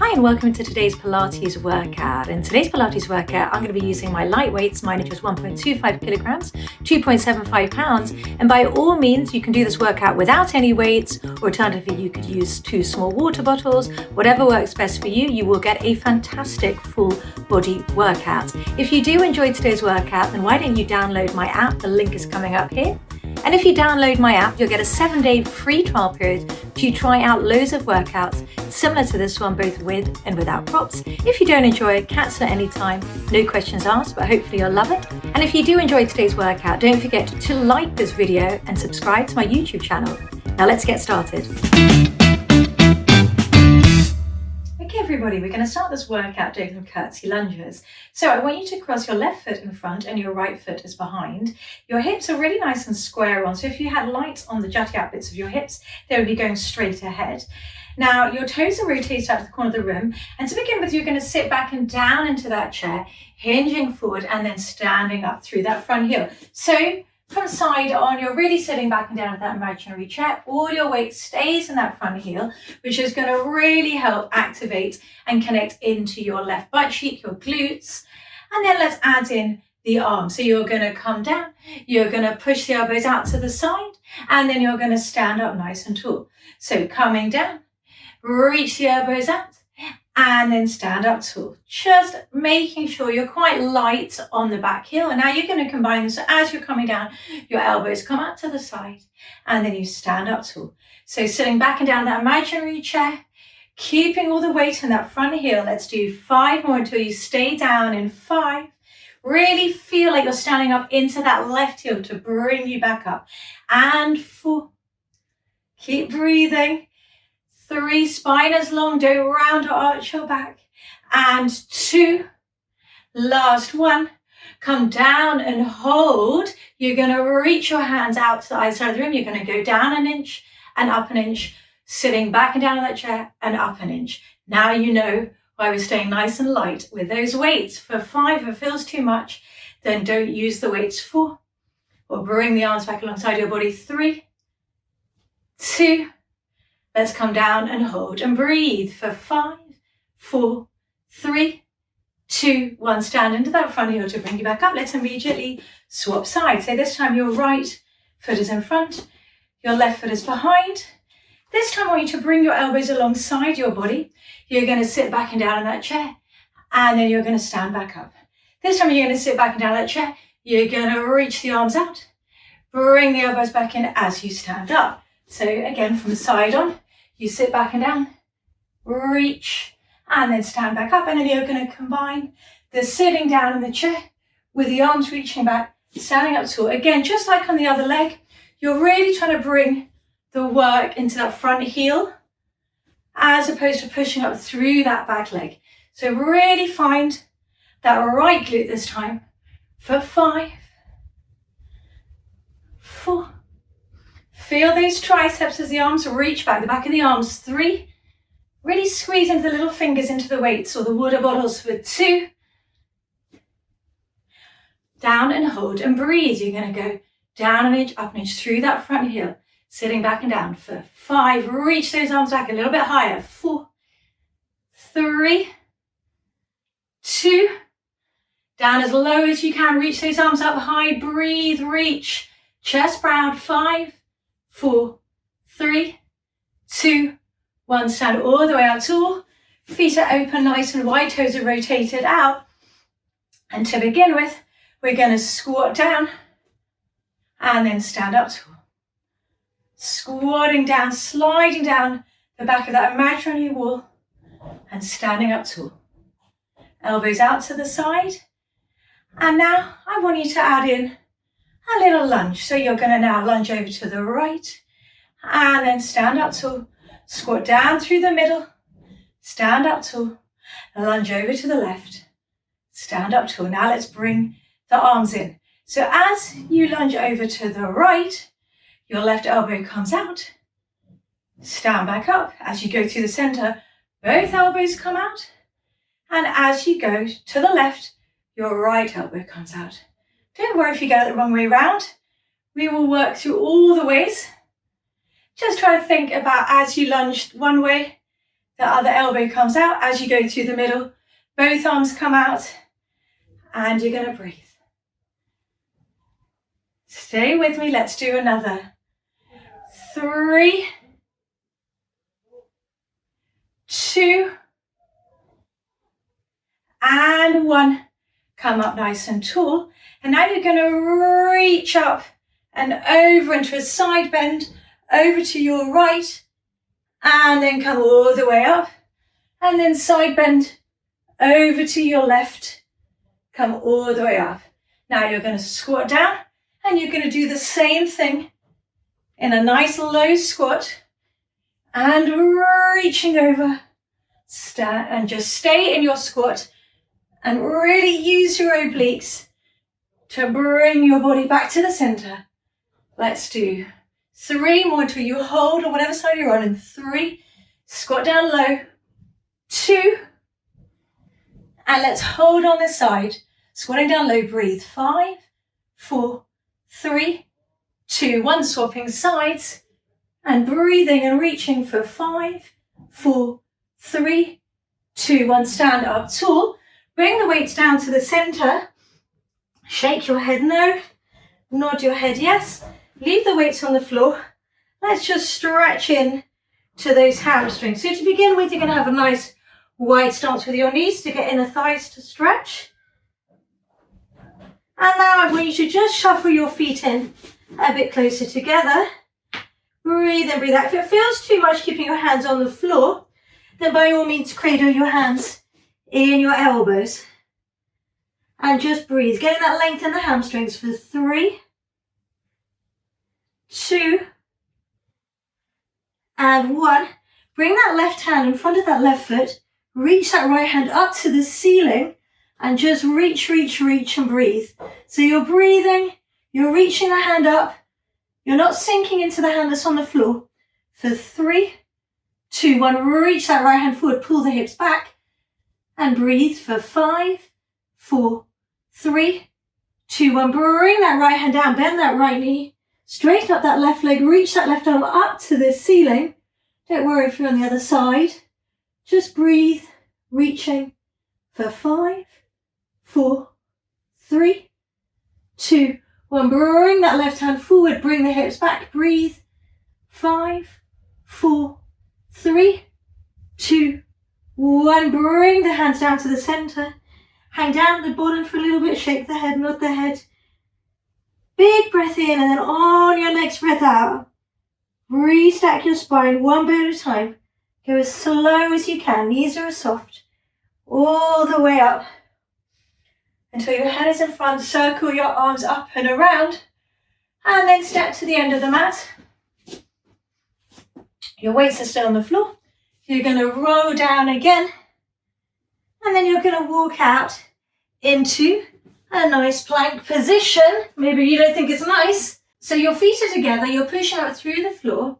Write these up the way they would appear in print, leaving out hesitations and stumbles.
Hi and welcome to today's Pilates workout. In today's Pilates workout, I'm going to be using my light weights. Mine are just 1.25 kilograms, 2.75 pounds. And by all means, you can do this workout without any weights. Alternatively, you could use 2 small water bottles. Whatever works best for you, you will get a fantastic full body workout. If you do enjoy today's workout, then why don't you download my app? The link is coming up here. And if you download my app, you'll get a 7-day free trial period to try out loads of workouts similar to this one, both with and without props. If you don't enjoy it, cancel at any time, no questions asked, but hopefully you'll love it. And if you do enjoy today's workout, don't forget to like this video and subscribe to my YouTube channel. Now let's get started. Okay everybody, we're going to start this workout doing some curtsy lunges. So I want you to cross your left foot in front and your right foot is behind. Your hips are really nice and square on, so if you had light on the jutting out bits of your hips, they would be going straight ahead. Now your toes are rotated out to the corner of the room, and to begin with you're going to sit back and down into that chair, hinging forward and then standing up through that front heel. So from side on, you're really sitting back and down with that imaginary chair. All your weight stays in that front heel, which is going to really help activate and connect into your left butt cheek, your glutes. And then let's add in the arms. So you're going to come down, you're going to push the elbows out to the side, and then you're going to stand up nice and tall. So coming down, reach the elbows out, and then stand up tall. Just making sure you're quite light on the back heel. And now you're going to combine this. So as you're coming down, your elbows come out to the side, and then you stand up tall. So sitting back and down that imaginary chair, keeping all the weight in that front heel. Let's do 5 more until you stay down in 5. Really feel like you're standing up into that left heel to bring you back up. And 4. Keep breathing. 3, spine is long, don't round or arch your back. And 2, last 1. Come down and hold. You're going to reach your hands out to the either side of the room. You're going to go down an inch and up an inch, sitting back and down in that chair and up an inch. Now you know why we're staying nice and light with those weights. For 5, if it feels too much, then don't use the weights. 4, or bring the arms back alongside your body. 3, 2, let's come down and hold and breathe for 5, 4, 3, 2, 1. Stand into that front heel to bring you back up. Let's immediately swap sides. So this time your right foot is in front, your left foot is behind. This time I want you to bring your elbows alongside your body. You're going to sit back and down in that chair, and then you're going to stand back up. This time you're going to sit back and down in that chair. You're going to reach the arms out, bring the elbows back in as you stand up. So again, from side on, you sit back and down, reach, and then stand back up. And then you're going to combine the sitting down in the chair with the arms reaching back, standing up tall. Again, just like on the other leg, you're really trying to bring the work into that front heel as opposed to pushing up through that back leg. So really find that right glute this time for 5, 4. Feel those triceps as the arms reach back, the back of the arms. 3, really squeeze into the little fingers into the weights or the water bottles for 2. Down and hold and breathe. You're going to go down an inch, up an inch through that front heel. Sitting back and down for 5. Reach those arms back a little bit higher. 4, 3, 2. Down as low as you can. Reach those arms up high. Breathe, reach. Chest proud. 5, 4, 3, 2, 1. Stand all the way out tall. Feet are open, nice and wide. Toes are rotated out. And to begin with, we're going to squat down and then stand up tall. Squatting down, sliding down the back of that imaginary wall and standing up tall. Elbows out to the side. And now I want you to add in a little lunge. So you're going to now lunge over to the right and then stand up tall. Squat down through the middle, stand up tall, lunge over to the left, stand up tall. Now let's bring the arms in. So as you lunge over to the right, your left elbow comes out, stand back up. As you go through the center, both elbows come out. And as you go to the left, your right elbow comes out. Don't worry if you get it the wrong way around. We will work through all the ways. Just try to think about as you lunge one way, The other elbow comes out as you go through the middle. Both arms come out and you're going to breathe. Stay with me. Let's do another. 3, 2, and 1. Come up nice and tall. And now you're going to reach up and over into a side bend, over to your right, and then come all the way up, and then side bend over to your left, come all the way up. Now you're going to squat down, and you're going to do the same thing in a nice low squat, and reaching over, stand, and just stay in your squat, and really use your obliques to bring your body back to the center. Let's do 3 more until you hold on whatever side you're on. In 3, squat down low, 2, and let's hold on this side. Squatting down low, breathe. 5, 4, 3, 2, 1. Swapping sides and breathing and reaching for 5, 4, 3, 2, 1. Stand up tall. Bring the weights down to the center. Shake your head no. Nod your head yes. Leave the weights on the floor. Let's just stretch in to those hamstrings. So to begin with, you're going to have a nice wide stance with your knees to get inner thighs to stretch. And now I want you to just shuffle your feet in a bit closer together. Breathe in, breathe out. If it feels too much keeping your hands on the floor, then by all means cradle your hands in your elbows. And just breathe, getting that length in the hamstrings for 3, 2, and 1. Bring that left hand in front of that left foot. Reach that right hand up to the ceiling and just reach, reach, reach and breathe. So you're breathing, you're reaching the hand up. You're not sinking into the hand that's on the floor. For 3, 2, 1. Reach that right hand forward, pull the hips back and breathe for 5, 4, 3, 2, 1. Bring that right hand down, bend that right knee, straighten up that left leg, reach that left arm up to the ceiling. Don't worry if you're on the other side. Just breathe, reaching for 5, 4, 3, 2, 1. Bring that left hand forward, bring the hips back, breathe. 5, 4, 3, 2, 1. Bring the hands down to the center. Hang down at the bottom for a little bit, shake the head, nod the head. Big breath in, and then on your next breath out, restack your spine one bit at a time. Go as slow as you can, knees are soft, all the way up until your head is in front. Circle your arms up and around, and then step to the end of the mat. Your weights are still on the floor. You're going to roll down again, and then you're going to walk out into a nice plank position. Maybe you don't think it's nice. So your feet are together, you're pushing out through the floor.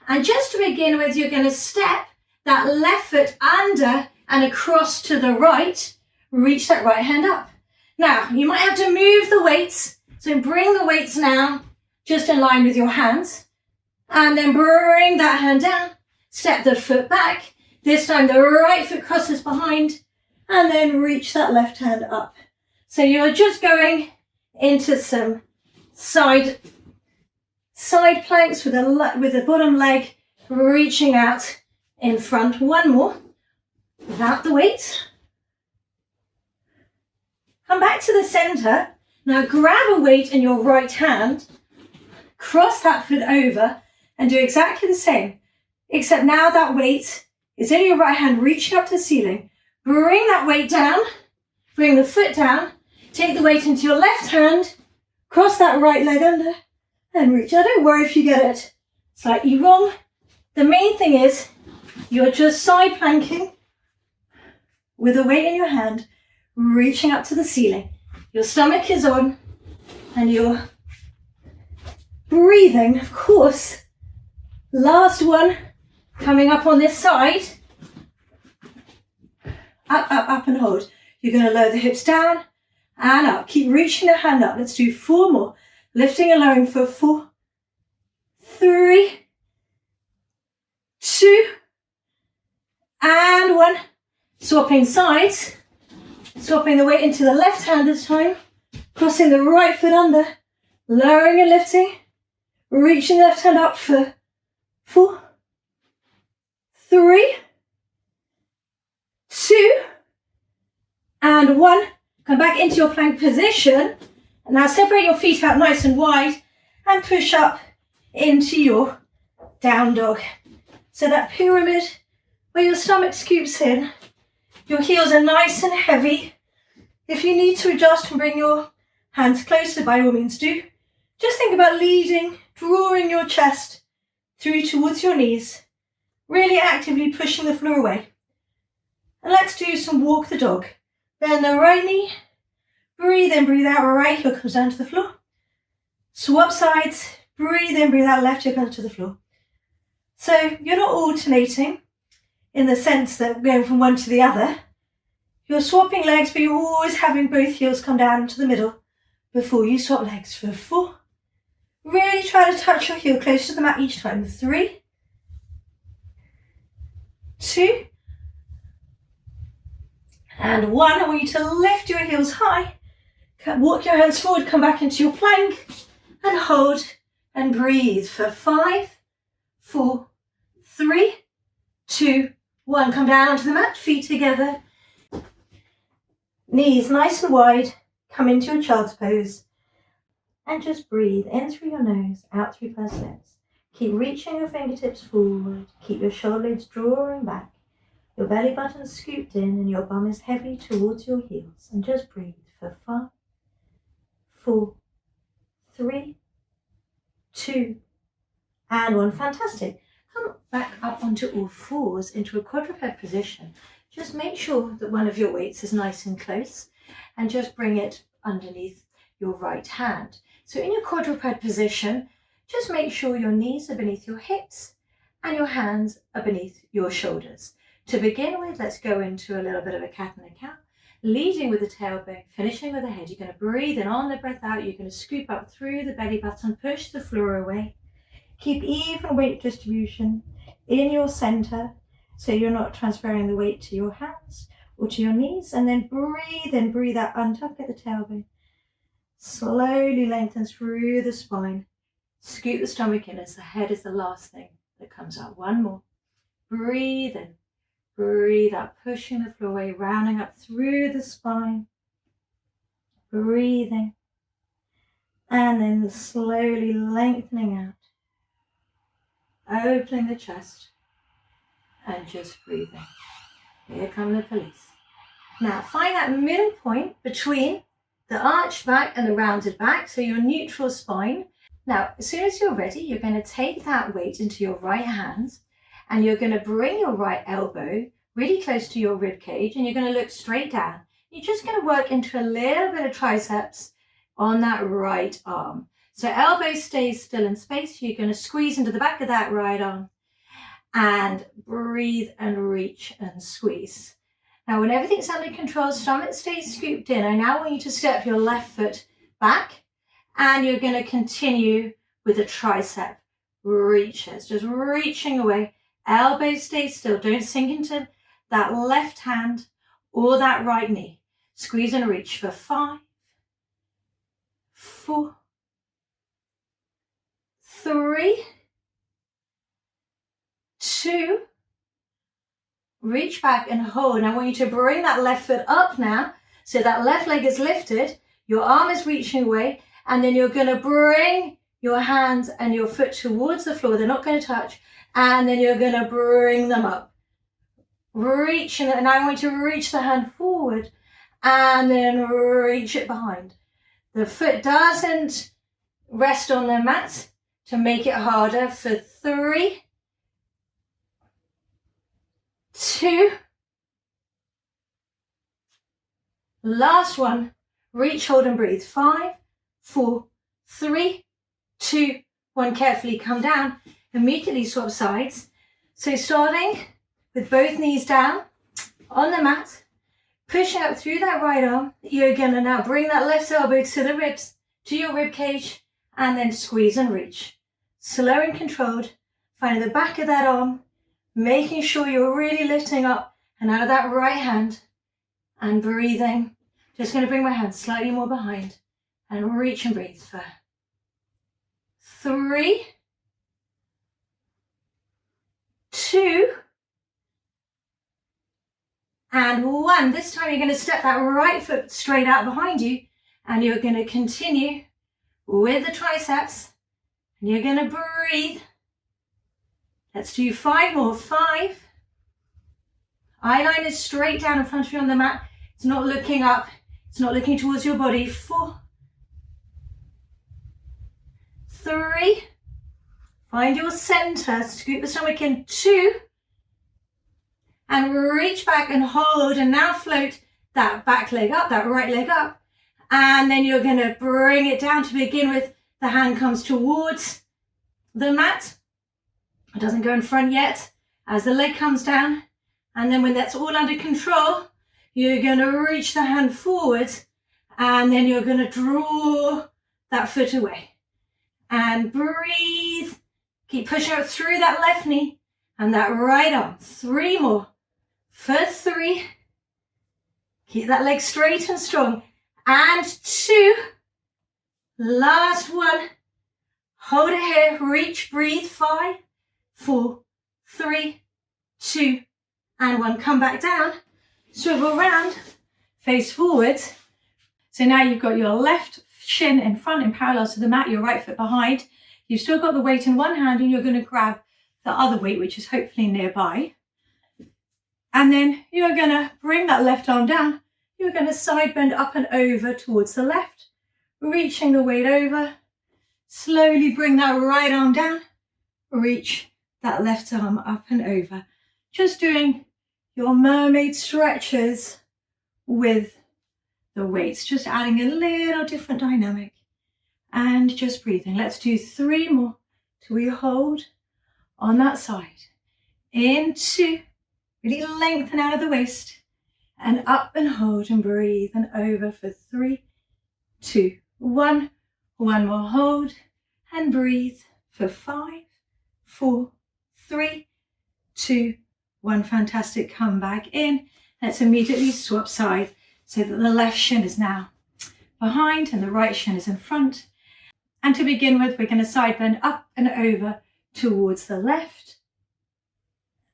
And just to begin with, you're going to step that left foot under and across to the right. Reach that right hand up. Now, you might have to move the weights. So bring the weights now, just in line with your hands. And then bring that hand down. Step the foot back. This time the right foot crosses behind. And then reach that left hand up. So you're just going into some side planks with the bottom leg reaching out in front. One more without the weight. Come back to the center. Now grab a weight in your right hand, cross that foot over and do exactly the same, except now that weight is in your right hand reaching up to the ceiling. Bring that weight down, bring the foot down, take the weight into your left hand, cross that right leg under and reach. Now don't worry if you get it slightly wrong. The main thing is you're just side planking with a weight in your hand, reaching up to the ceiling. Your stomach is on and you're breathing, of course. Last one, coming up on this side. Up, up, up and hold. You're going to lower the hips down and up. Keep reaching the hand up. Let's do 4 more. Lifting and lowering for 4, 3, 2, and one. Swapping sides, swapping the weight into the left hand this time, crossing the right foot under, lowering and lifting, reaching the left hand up for 4, 3, 2, and 1. Come back into your plank position. And now separate your feet out nice and wide and push up into your down dog. So that pyramid where your stomach scoops in, your heels are nice and heavy. If you need to adjust and bring your hands closer, by all means do. Just think about leading, drawing your chest through towards your knees, really actively pushing the floor away. And let's do some walk the dog. Bend the right knee, breathe in, breathe out, right heel comes down to the floor. Swap sides, breathe in, breathe out, left heel comes to the floor. So you're not alternating in the sense that going from one to the other. You're swapping legs, but you're always having both heels come down into the middle before you swap legs for 4. Really try to touch your heel close to the mat each time. 3, 2, and 1. I want you to lift your heels high, walk your hands forward, come back into your plank, and hold and breathe for 5, 4, 3, 2, 1. Come down onto the mat, feet together, knees nice and wide, come into your child's pose, and just breathe in through your nose, out through pursed lips. Keep reaching your fingertips forward, keep your shoulder blades drawing back, your belly button scooped in and your bum is heavy towards your heels, and just breathe for 5, 4, 3, 2, and 1. Fantastic. Come back up onto all fours into a quadruped position. Just make sure that one of your weights is nice and close and just bring it underneath your right hand. So in your quadruped position, just make sure your knees are beneath your hips and your hands are beneath your shoulders. To begin with, let's go into a little bit of a cat and a cow, leading with the tailbone, finishing with the head. You're going to breathe in on the breath out. You're going to scoop up through the belly button, push the floor away. Keep even weight distribution in your center so you're not transferring the weight to your hands or to your knees. And then breathe in, breathe out, untuck at the tailbone. Slowly lengthen through the spine. Scoop the stomach in as the head is the last thing that comes out. 1 more. Breathe in. Breathe out, pushing the floor away, rounding up through the spine. Breathing. And then slowly lengthening out. Opening the chest. And just breathing. Here come the police. Now find that middle point between the arched back and the rounded back, so your neutral spine. Now, as soon as you're ready, you're going to take that weight into your right hand, and you're going to bring your right elbow really close to your rib cage, and you're going to look straight down. You're just going to work into a little bit of triceps on that right arm. So elbow stays still in space. You're going to squeeze into the back of that right arm and breathe and reach and squeeze. Now, when everything's under control, stomach stays scooped in. I now want you to step your left foot back, and you're going to continue with the tricep reaches, just reaching away. Elbows stay still. Don't sink into that left hand or that right knee. Squeeze and reach for 5, 4, 3, 2, reach back and hold. And I want you to bring that left foot up now. So that left leg is lifted, your arm is reaching away, and then you're going to bring your hands and your foot towards the floor. They're not going to touch. And then you're going to bring them up. Reaching it, and I want you to reach the hand forward and then reach it behind. The foot doesn't rest on the mat to make it harder. For 3, 2, last one, reach, hold and breathe. 5, 4, 3, 2, 1. Carefully come down, immediately swap sides. So starting with both knees down on the mat, pushing up through that right arm, you're going to now bring that left elbow to the ribs, to your rib cage, and then squeeze and reach. Slow and controlled, finding the back of that arm, making sure you're really lifting up and out of that right hand and breathing. Just going to bring my hands slightly more behind and reach and breathe for 3, 2, and 1. This time you're going to step that right foot straight out behind you and you're going to continue with the triceps and you're going to breathe. Let's do 5 more. 5. Eye line is straight down in front of you on the mat. It's not looking up. It's not looking towards your body. 4, 3. Find your center. Scoop the stomach in. 2. And reach back and hold. And now float that back leg up, that right leg up. And then you're going to bring it down to begin with. The hand comes towards the mat. It doesn't go in front yet. As the leg comes down. And then when that's all under control, you're going to reach the hand forward. And then you're going to draw that foot away. And breathe. Keep pushing out through that left knee and that right arm. 3 more. For 3. Keep that leg straight and strong. And 2. Last 1. Hold it here. Reach, breathe. 5, 4, 3, 2, and 1. Come back down. Swivel around. Face forward. So now you've got your left shin in front in parallel to the mat, your right foot behind. You've still got the weight in one hand and you're going to grab the other weight, which is hopefully nearby. And then you're going to bring that left arm down. You're going to side bend up and over towards the left, reaching the weight over. Slowly bring that right arm down. Reach that left arm up and over. Just doing your mermaid stretches with the weights, just adding a little different dynamic. And just breathing. Let's do 3 more till we hold on that side. Into, really lengthen out of the waist. And up and hold and breathe and over for 3, 2, 1. 1 more hold and breathe for 5, 4, 3, 2, 1. Fantastic. Come back in. Let's immediately swap side so that the left shin is now behind and the right shin is in front. And to begin with, we're going to side bend up and over towards the left.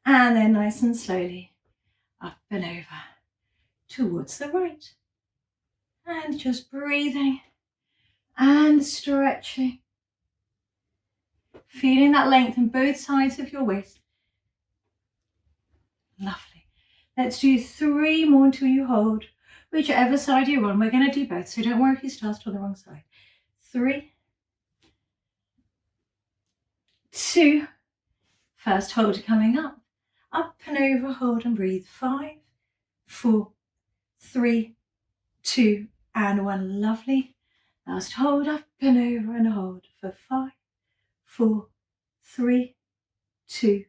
And then nice and slowly up and over towards the right. And just breathing and stretching. Feeling that length in both sides of your waist. Lovely. Let's do 3 more until you hold. Whichever side you're on, we're going to do both. So don't worry if you start on the wrong side. 3, 2, first hold coming up and over, hold and breathe. 5, 4, 3, 2, and 1. Lovely. Last hold, up and over and hold for 5, 4, 3, 2,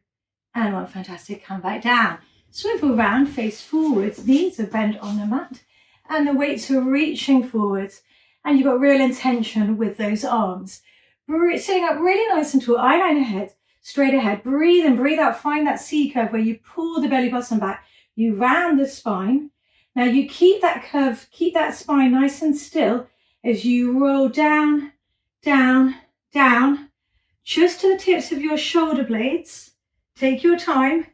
and 1. Fantastic. Come back down. Swivel round, face forwards, knees are bent on the mat, and the weights are reaching forwards, and you've got real intention with those arms. Sitting up really nice and tall, eye line ahead, straight ahead. Breathe in, breathe out. Find that C curve where you pull the belly button back. You round the spine. Now you keep that curve, keep that spine nice and still as you roll down, down, down, just to the tips of your shoulder blades. Take your time.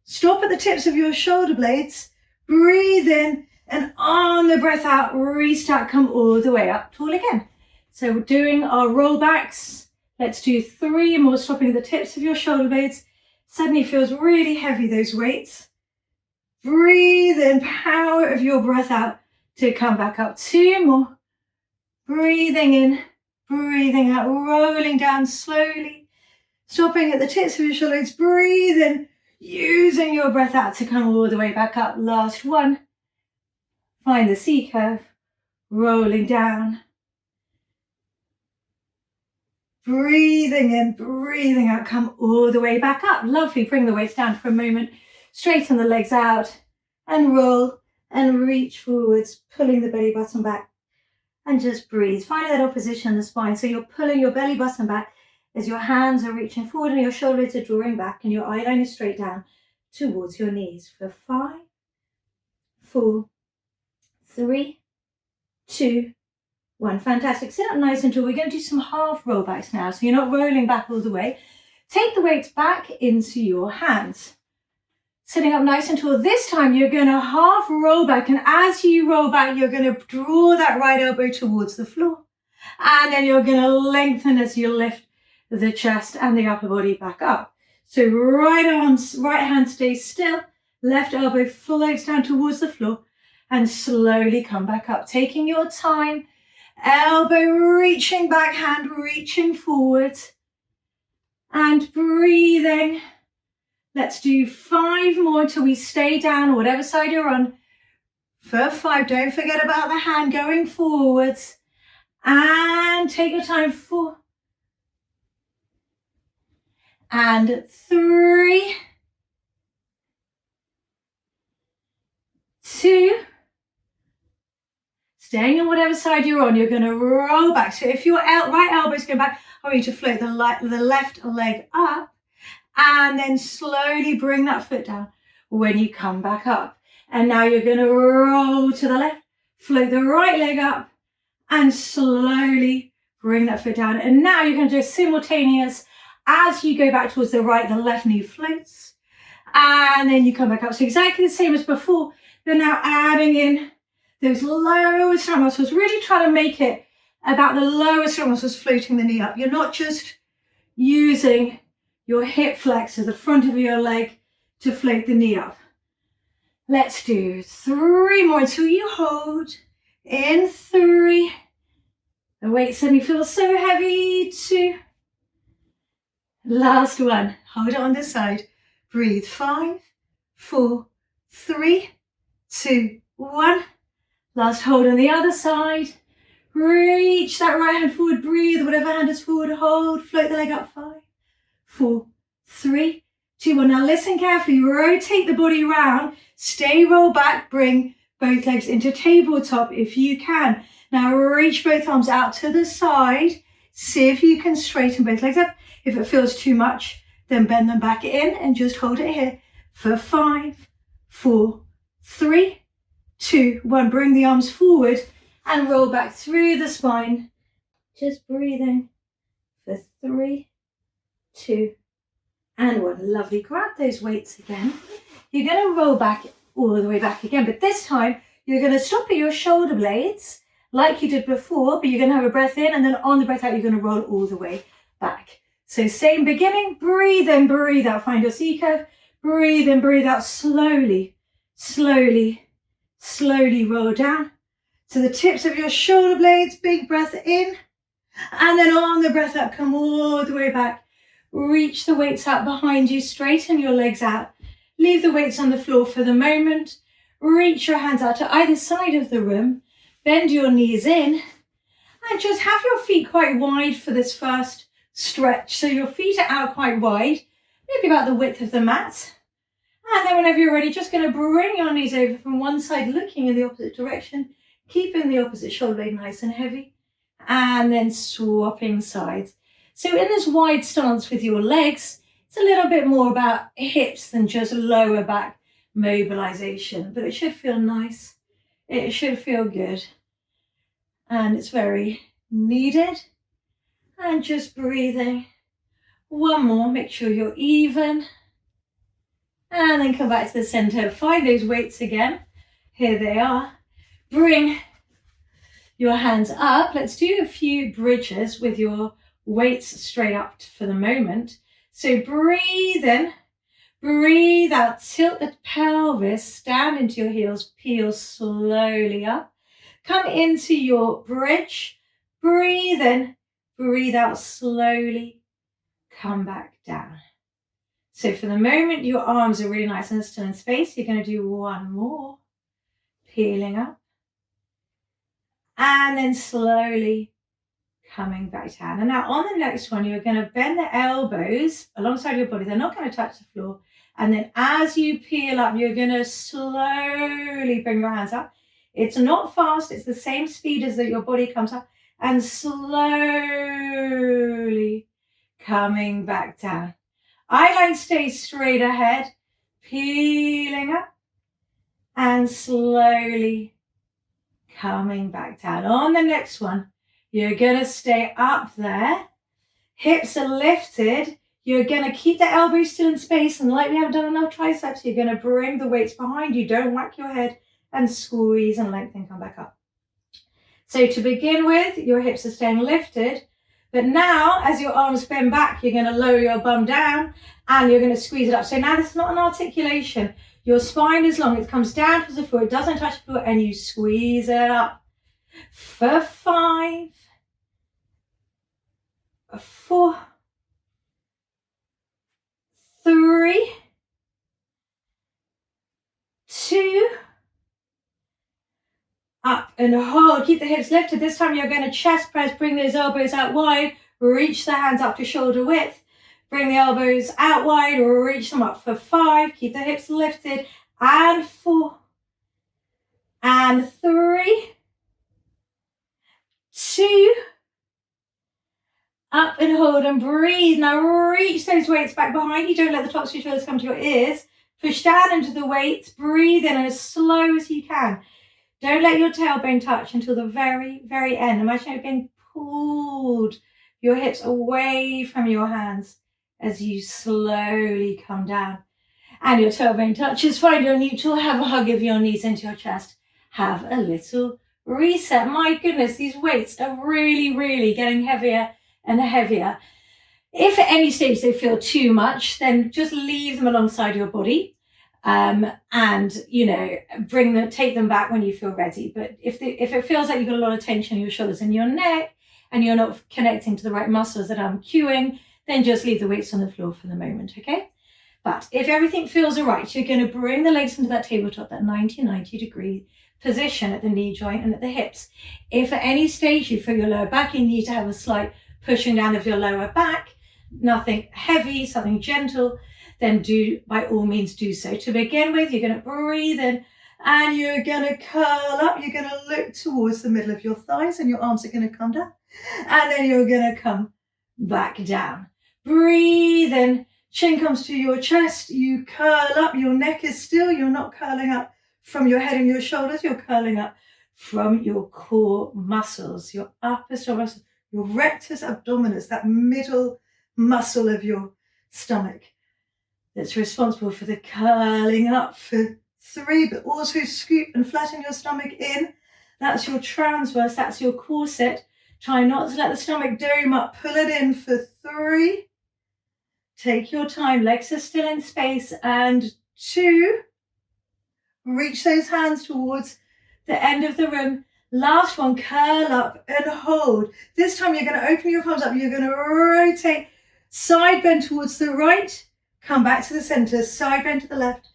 Stop at the tips of your shoulder blades. Breathe in, and on the breath out, restart, come all the way up, tall again. So we're doing our rollbacks. Let's do 3 more, stopping at the tips of your shoulder blades. Suddenly feels really heavy, those weights. Breathe in, power of your breath out to come back up. 2 more. Breathing in, breathing out, rolling down slowly. Stopping at the tips of your shoulder blades. Breathe in, using your breath out to come all the way back up. Last 1. Find the C curve, rolling down. Breathing in, breathing out, come all the way back up. Lovely. Bring the weights down for a moment. Straighten the legs out and roll and reach forwards, pulling the belly button back and just breathe. Find that opposition in the spine. So you're pulling your belly button back as your hands are reaching forward and your shoulders are drawing back and your eye line is straight down towards your knees for 5, 4, 3, 2, 1. Fantastic. Sit up nice and tall. We're going to do some half rollbacks now. So you're not rolling back all the way. Take the weights back into your hands. Sitting up nice and tall. This time you're going to half roll back. And as you roll back, you're going to draw that right elbow towards the floor. And then you're going to lengthen as you lift the chest and the upper body back up. So right hand stays still. Left elbow floats down towards the floor. And slowly come back up. Taking your time. Elbow reaching back, hand reaching forward. And breathing. Let's do 5 more until we stay down, whatever side you're on. For 5, don't forget about the hand going forwards. And take your time. 4. And 3. 2. Staying on whatever side you're on, you're going to roll back. So if your right elbow's going back, I want you to float the left leg up and then slowly bring that foot down when you come back up. And now you're going to roll to the left, float the right leg up and slowly bring that foot down. And now you're going to do simultaneous as you go back towards the right, the left knee floats and then you come back up. So exactly the same as before, but now adding in those lower stomach muscles, really try to make it about the lower stomach muscles floating the knee up. You're not just using your hip flexor, the front of your leg, to float the knee up. Let's do 3 more until you hold. In 3. The weight suddenly feels so heavy. 2. Last one. Hold it on this side. Breathe. 5, 4, 3, 2, 1. Last hold on the other side. Reach that right hand forward. Breathe. Whatever hand is forward, hold. Float the leg up. 5, 4, 3, 2, 1. Now listen carefully. Rotate the body around. Stay roll back. Bring both legs into tabletop if you can. Now reach both arms out to the side. See if you can straighten both legs up. If it feels too much, then bend them back in and just hold it here for 5, 4, 3, 2, 1. Bring the arms forward and roll back through the spine. Just breathing for 3, 2, and 1. Lovely. Grab those weights again. You're going to roll back all the way back again, but this time you're going to stop at your shoulder blades like you did before, but you're going to have a breath in and then on the breath out, you're going to roll all the way back. So same beginning, breathe in, breathe out, find your C curve, breathe in, breathe out, slowly, slowly, slowly roll down to the tips of your shoulder blades, big breath in, and then on the breath out, come all the way back. Reach the weights out behind you, straighten your legs out, leave the weights on the floor for the moment, reach your hands out to either side of the room, bend your knees in, and just have your feet quite wide for this first stretch. So your feet are out quite wide, maybe about the width of the mat. And then whenever you're ready, just going to bring your knees over from one side, looking in the opposite direction, keeping the opposite shoulder blade nice and heavy, and then swapping sides. So in this wide stance with your legs, it's a little bit more about hips than just lower back mobilization, but it should feel nice. It should feel good. And it's very needed. And just breathing. One more, make sure you're even. And then come back to the center. Find those weights again. Here they are. Bring your hands up. Let's do a few bridges with your weights straight up for the moment. So breathe in, breathe out, tilt the pelvis, stand into your heels, peel slowly up. Come into your bridge, breathe in, breathe out slowly, come back down. So for the moment, your arms are really nice and still in space. You're going to do one more, peeling up, and then slowly coming back down. And now on the next one, you're going to bend the elbows alongside your body. They're not going to touch the floor. And then as you peel up, you're going to slowly bring your hands up. It's not fast. It's the same speed as that your body comes up. And slowly coming back down. Eye line stays straight ahead, peeling up and slowly coming back down. On the next one, you're going to stay up there. Hips are lifted. You're going to keep the elbows still in space, and like we haven't done enough triceps, you're going to bring the weights behind you. Don't whack your head, and squeeze and lengthen, come back up. So to begin with, your hips are staying lifted, but now as your arms bend back, you're going to lower your bum down and you're going to squeeze it up. So now this is not an articulation. Your spine is long, it comes down to the floor, it doesn't touch the floor, and you squeeze it up. For 5, 4, 3, 2, up and hold. Keep the hips lifted. This time you're going to chest press, bring those elbows out wide, reach the hands up to shoulder width, bring the elbows out wide, reach them up for 5, keep the hips lifted, and 4, and 3, 2, up and hold and breathe. Now reach those weights back behind you. Don't let the tops of your shoulders come to your ears. Push down into the weights, breathe in as slow as you can. Don't let your tailbone touch until the very, very end. Imagine you're being pulled your hips away from your hands as you slowly come down. And your tailbone touches, find your neutral, have a hug of your knees into your chest. Have a little reset. My goodness, these weights are really, really getting heavier and heavier. If at any stage they feel too much, then just leave them alongside your body. And take them back when you feel ready. But if it feels like you've got a lot of tension in your shoulders and your neck, and you're not connecting to the right muscles that I'm cueing, then just leave the weights on the floor for the moment, okay? But if everything feels all right, you're going to bring the legs into that tabletop, that 90 degree position at the knee joint and at the hips. If at any stage you feel your lower back, you need to have a slight pushing down of your lower back, nothing heavy, something gentle, then by all means do so. To begin with, you're going to breathe in and you're going to curl up. You're going to look towards the middle of your thighs and your arms are going to come down. And then you're going to come back down. Breathe in, chin comes to your chest. You curl up, your neck is still. You're not curling up from your head and your shoulders. You're curling up from your core muscles, your upper stomach muscles, your rectus abdominis, that middle muscle of your stomach that's responsible for the curling up for 3, but also scoop and flatten your stomach in. That's your transverse, that's your corset. Try not to let the stomach dome up, pull it in for 3. Take your time, legs are still in space, and 2. Reach those hands towards the end of the room. Last one, curl up and hold. This time you're going to open your palms up, you're going to rotate, side bend towards the right, come back to the center, side bend to the left,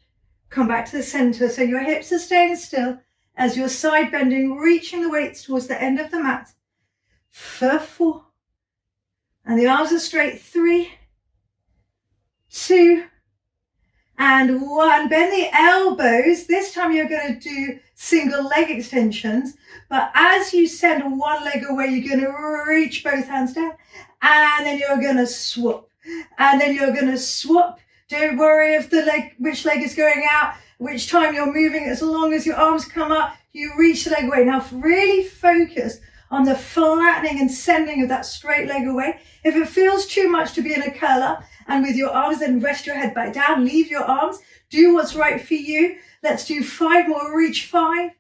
come back to the center. So your hips are staying still as you're side bending, reaching the weights towards the end of the mat for 4. And the arms are straight, 3, 2, and 1. Bend the elbows. This time you're going to do single leg extensions, but as you send one leg away, you're going to reach both hands down, and then you're going to swap. And then you're going to swap. Don't worry if which leg is going out, which time you're moving. As long as your arms come up, you reach the leg away. Now really focus on the flattening and sending of that straight leg away. If it feels too much to be in a curl up, and with your arms, then rest your head back down. Leave your arms. Do what's right for you. Let's do 5 more. Reach 5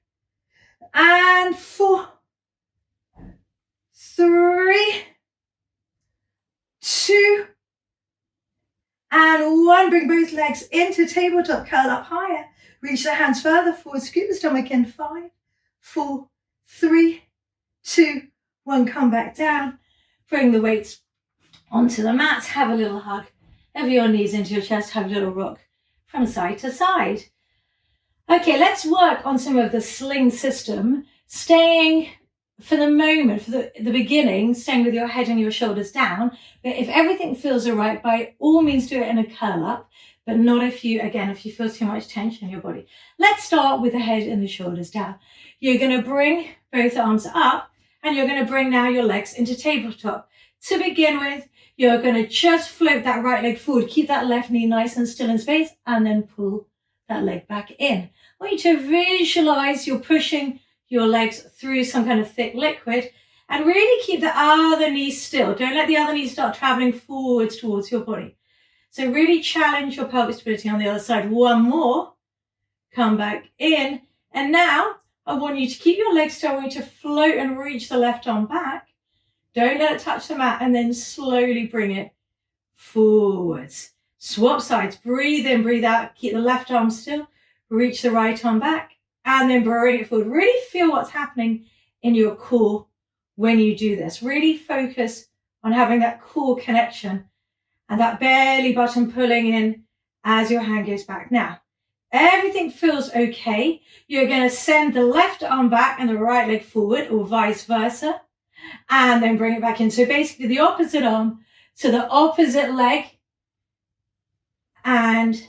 and 4, 3, 2, and 1. Bring both legs into tabletop, curl up higher. Reach the hands further forward, scoop the stomach in. 5, 4, 3, 2, 1. Come back down. Bring the weights onto the mat. Have a little hug. Have your knees into your chest. Have a little rock from side to side. Okay, let's work on some of the sling system, staying for the moment, for the beginning, staying with your head and your shoulders down. But if everything feels all right, by all means do it in a curl up, but not if you feel too much tension in your body. Let's start with the head and the shoulders down. You're going to bring both arms up and you're going to bring now your legs into tabletop. To begin with, you're going to just float that right leg forward. Keep that left knee nice and still in space, and then pull that leg back in. I want you to visualize you're pushing your legs through some kind of thick liquid, and really keep the other knee still. Don't let the other knee start traveling forwards towards your body. So really challenge your pelvic stability on the other side. One more. Come back in. And now I want you to keep your legs still. I want you to float and reach the left arm back. Don't let it touch the mat, and then slowly bring it forwards. Swap sides. Breathe in, breathe out. Keep the left arm still. Reach the right arm back, and then bring it forward. Really feel what's happening in your core when you do this. Really focus on having that core connection and that belly button pulling in as your hand goes back. Now, everything feels okay. You're going to send the left arm back and the right leg forward, or vice versa, and then bring it back in. So basically the opposite arm to the opposite leg, and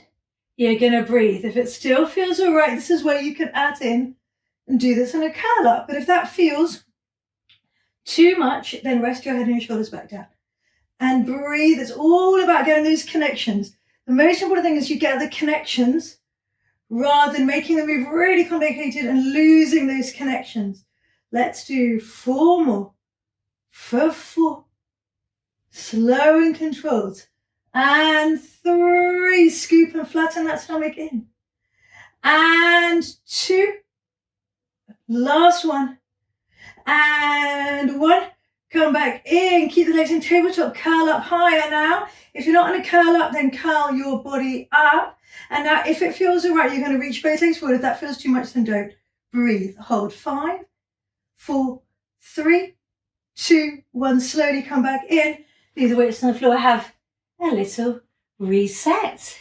you're going to breathe. If it still feels all right, this is where you can add in and do this in a curl up. But if that feels too much, then rest your head and your shoulders back down and breathe. It's all about getting those connections. The most important thing is you get the connections rather than making the move really complicated and losing those connections. Let's do 4 more. For 4. Slow and controlled. And 3. Scoop and flatten that stomach in. And 2. Last one. And 1. Come back in. Keep the legs in tabletop. Curl up higher now. If you're not going to curl up, then curl your body up. And now if it feels all right, you're going to reach both legs forward. If that feels too much, then don't. Breathe. Hold. 5, 4, 3, 2, 1. Slowly come back in. Leave the weights on the floor. Have a little reset.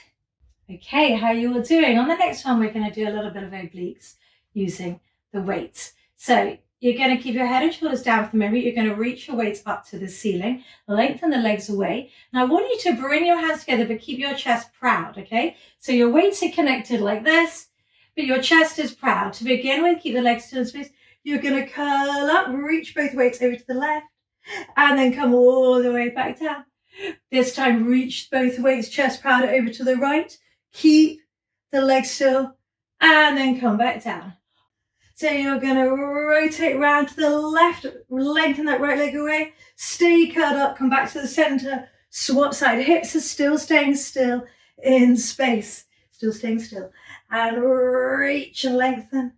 Okay, how you all doing? On the next one, we're going to do a little bit of obliques using the weights. So you're going to keep your head and shoulders down for the moment. You're going to reach your weights up to the ceiling, lengthen the legs away. Now I want you to bring your hands together, but keep your chest proud, okay? So your weights are connected like this, but your chest is proud. To begin with, keep the legs still in space. You're going to curl up, reach both weights over to the left, and then come all the way back down. This time, reach both weights, chest proud, over to the right. Keep the legs still, and then come back down. So you're going to rotate round to the left, lengthen that right leg away, stay curled up, come back to the center, swap side. Hips are still staying still in space, still staying still. And reach and lengthen,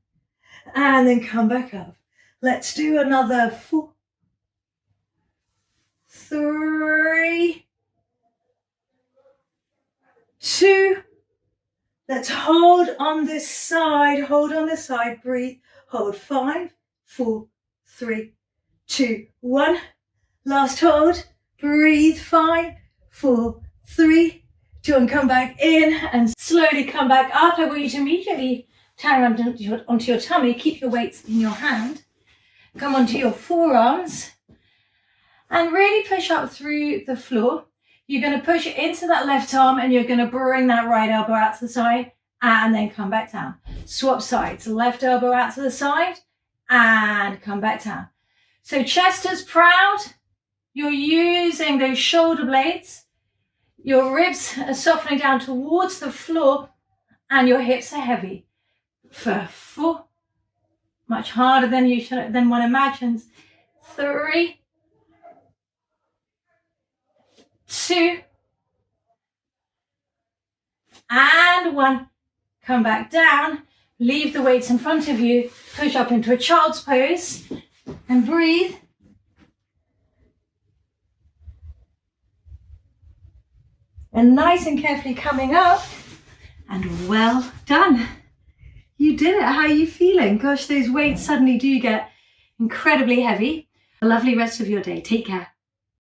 and then come back up. Let's do another 4, 3, 2. Let's hold on this side, breathe. Hold. 5, 4, 3, 2, 1. Last hold. Breathe. 5, 4, 3, 2, and come back in and slowly come back up. I want you to immediately turn around onto your tummy. Keep your weights in your hand. Come onto your forearms and really push up through the floor. You're going to push it into that left arm, and you're going to bring that right elbow out to the side, and then come back down. Swap sides. Left elbow out to the side, and come back down. So chest is proud. You're using those shoulder blades. Your ribs are softening down towards the floor, and your hips are heavy. For 4. Much harder than one imagines. 3, 2, and 1. Come back down. Leave the weights in front of you. Push up into a child's pose and breathe. And nice and carefully coming up. And well done. You did it. How are you feeling? Gosh, those weights suddenly do get incredibly heavy. A lovely rest of your day. Take care.